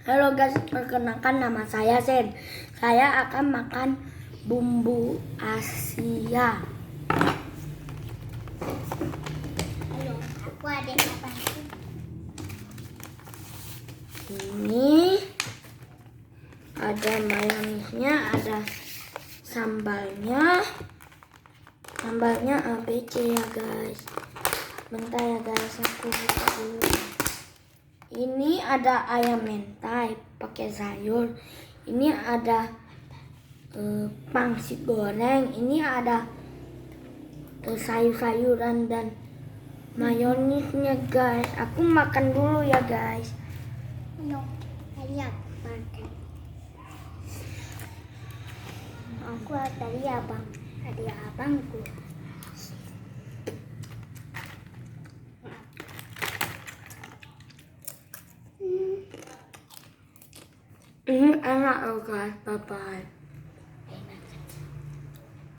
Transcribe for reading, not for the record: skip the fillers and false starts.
Halo guys, perkenalkan nama saya Sen. Saya akan makan bumbu Asia. Halo, aku adik apa? Ini ada mayonesnya, ada sambalnya. Sambalnya ABC ya guys. Bentar ya guys, aku buka dulu. Ini ada ayam mentai pakai sayur. Ini ada pangsit goreng. Ini ada sayur-sayuran dan mayonesnya guys. Aku makan dulu ya guys. Halo, tadi aku makan. Aku tadi abang, tadi abangku. Ini enak loh guys, bye bye.